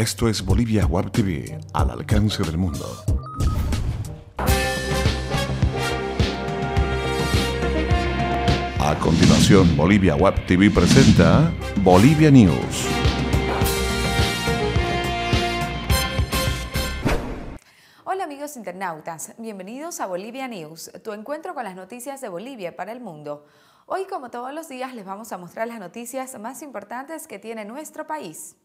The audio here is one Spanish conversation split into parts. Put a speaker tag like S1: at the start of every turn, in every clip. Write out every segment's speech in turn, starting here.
S1: Esto es Bolivia Web TV, al alcance del mundo. A continuación, Bolivia Web TV presenta Bolivia News.
S2: Hola amigos internautas, bienvenidos a Bolivia News, tu encuentro con las noticias de Bolivia para el mundo. Hoy, como todos los días, les vamos a mostrar las noticias más importantes que tiene nuestro país.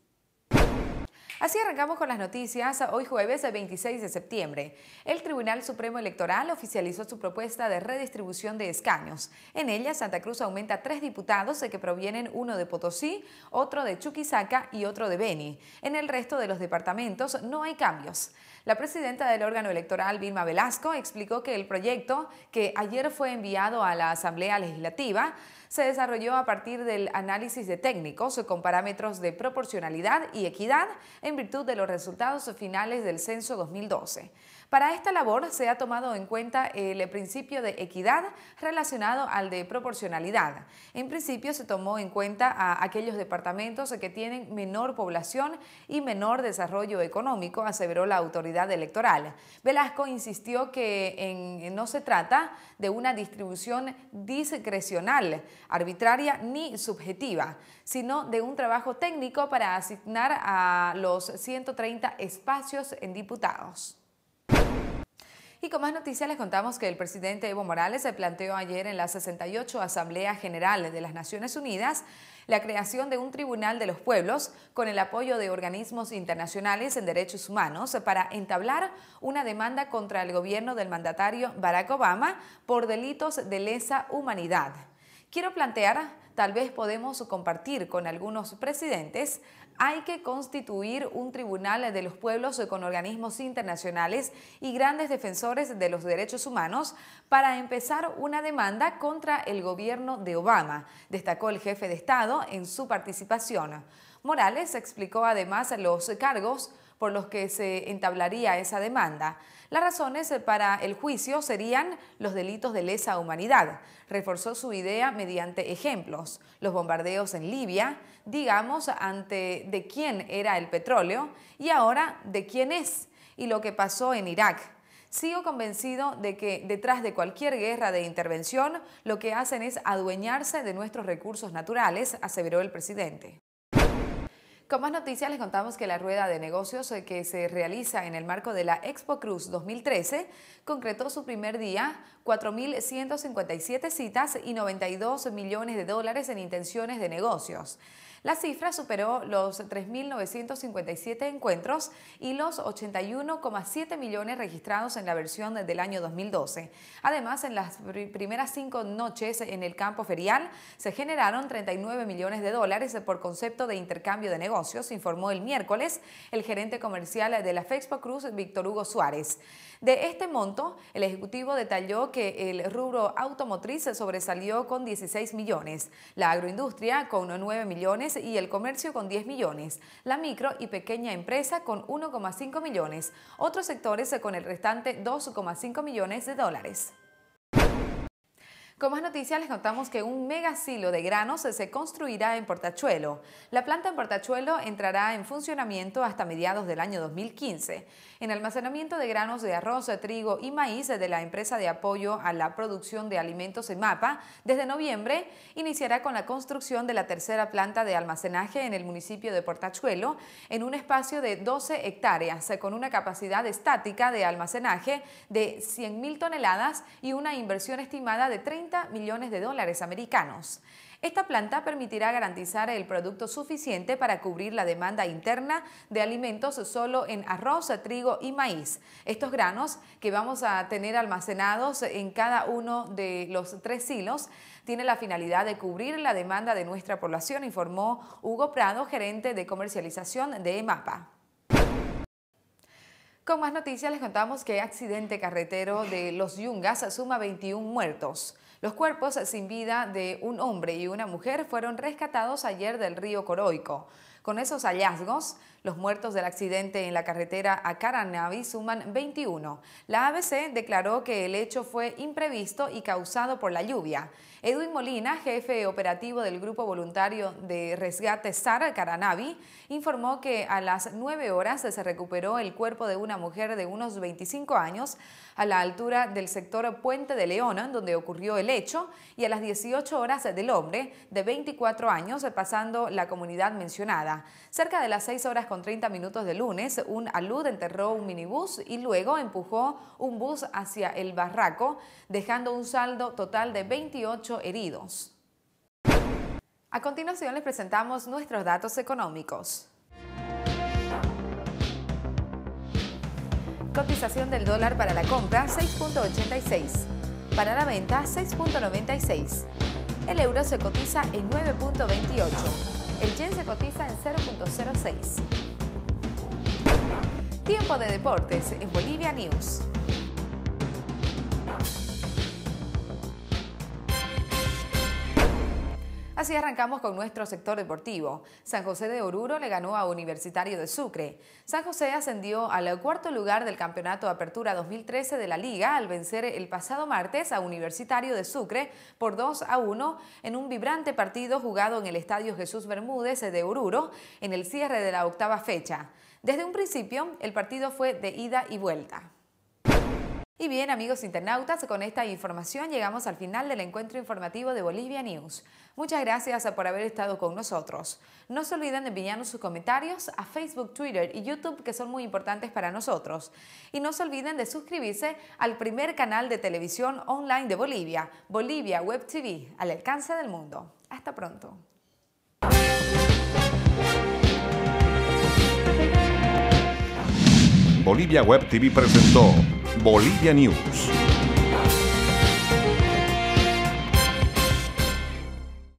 S2: Así arrancamos con las noticias. Hoy jueves 26 de septiembre, el Tribunal Supremo Electoral oficializó su propuesta de redistribución de escaños. En ella, Santa Cruz aumenta 3 diputados que provienen, uno de Potosí, otro de Chuquisaca y otro de Beni. En el resto de los departamentos no hay cambios. La presidenta del órgano electoral, Vilma Velasco, explicó que el proyecto, que ayer fue enviado a la Asamblea Legislativa, se desarrolló a partir del análisis de técnicos con parámetros de proporcionalidad y equidad en virtud de los resultados finales del censo 2012. Para esta labor se ha tomado en cuenta el principio de equidad relacionado al de proporcionalidad. En principio se tomó en cuenta a aquellos departamentos que tienen menor población y menor desarrollo económico, aseveró la autoridad electoral. Velasco insistió que no se trata de una distribución discrecional, arbitraria ni subjetiva, sino de un trabajo técnico para asignar a los 130 espacios en diputados. Y con más noticias les contamos que el presidente Evo Morales se planteó ayer en la 68 Asamblea General de las Naciones Unidas la creación de un Tribunal de los Pueblos con el apoyo de organismos internacionales en derechos humanos para entablar una demanda contra el gobierno del mandatario Barack Obama por delitos de lesa humanidad. Quiero plantear, tal vez podemos compartir con algunos presidentes, hay que constituir un tribunal de los pueblos con organismos internacionales y grandes defensores de los derechos humanos para empezar una demanda contra el gobierno de Obama, destacó el jefe de Estado en su participación. Morales explicó además los cargos por los que se entablaría esa demanda. Las razones para el juicio serían los delitos de lesa humanidad. Reforzó su idea mediante ejemplos: los bombardeos en Libia, digamos, ante de quién era el petróleo y ahora de quién es, y lo que pasó en Irak. Sigo convencido de que detrás de cualquier guerra de intervención lo que hacen es adueñarse de nuestros recursos naturales, aseveró el presidente. Con más noticias les contamos que la rueda de negocios que se realiza en el marco de la Expo Cruz 2013 concretó su primer día, 4.157 citas y 92 millones de dólares en intenciones de negocios. La cifra superó los 3.957 encuentros y los 81,7 millones registrados en la versión del año 2012. Además, en las primeras 5 noches en el campo ferial se generaron 39 millones de dólares por concepto de intercambio de negocios, informó el miércoles el gerente comercial de la Expo Cruz, Víctor Hugo Suárez. De este monto, el ejecutivo detalló que el rubro automotriz sobresalió con 16 millones, la agroindustria con 9 millones y el comercio con 10 millones, la micro y pequeña empresa con 1,5 millones, otros sectores con el restante 2,5 millones de dólares. Con más noticias les contamos que un megasilo de granos se construirá en Portachuelo. La planta en Portachuelo entrará en funcionamiento hasta mediados del año 2015. En almacenamiento de granos de arroz, trigo y maíz de la empresa de apoyo a la producción de alimentos EMAPA, desde noviembre iniciará con la construcción de la tercera planta de almacenaje en el municipio de Portachuelo en un espacio de 12 hectáreas con una capacidad estática de almacenaje de 100.000 toneladas y una inversión estimada de 30 millones de dólares americanos. Esta planta permitirá garantizar el producto suficiente para cubrir la demanda interna de alimentos solo en arroz, trigo y maíz. Estos granos que vamos a tener almacenados en cada uno de los 3 silos tienen la finalidad de cubrir la demanda de nuestra población, informó Hugo Prado, gerente de comercialización de EMAPA. Con más noticias les contamos que accidente carretero de Los Yungas suma 21 muertos. Los cuerpos sin vida de un hombre y una mujer fueron rescatados ayer del río Coroico. Con esos hallazgos, los muertos del accidente en la carretera a Caranavi suman 21. La ABC declaró que el hecho fue imprevisto y causado por la lluvia. Edwin Molina, jefe operativo del Grupo Voluntario de Rescate SAR Caranavi, informó que a las 9 horas se recuperó el cuerpo de una mujer de unos 25 años a la altura del sector Puente de León, donde ocurrió el hecho, y a las 18 horas del hombre de 24 años, pasando la comunidad mencionada. Cerca de las 6 horas con 30 minutos del lunes, un alud enterró un minibús y luego empujó un bus hacia el barranco, dejando un saldo total de 28 heridos. A continuación les presentamos nuestros datos económicos. Cotización del dólar para la compra 6.86, para la venta 6.96. El euro se cotiza en 9.28. El yen se cotiza en 0.06. Tiempo de deportes en Bolivia News. Así arrancamos con nuestro sector deportivo. San José de Oruro le ganó a Universitario de Sucre. San José ascendió al cuarto lugar del Campeonato Apertura 2013 de la Liga al vencer el pasado martes a Universitario de Sucre por 2-1 en un vibrante partido jugado en el Estadio Jesús Bermúdez de Oruro en el cierre de la octava fecha. Desde un principio, el partido fue de ida y vuelta. Y bien, amigos internautas, con esta información llegamos al final del encuentro informativo de Bolivia News. Muchas gracias por haber estado con nosotros. No se olviden de enviarnos sus comentarios a Facebook, Twitter y YouTube, que son muy importantes para nosotros. Y no se olviden de suscribirse al primer canal de televisión online de Bolivia, Bolivia Web TV, al alcance del mundo. Hasta pronto.
S1: Bolivia Web TV presentó Bolivia News.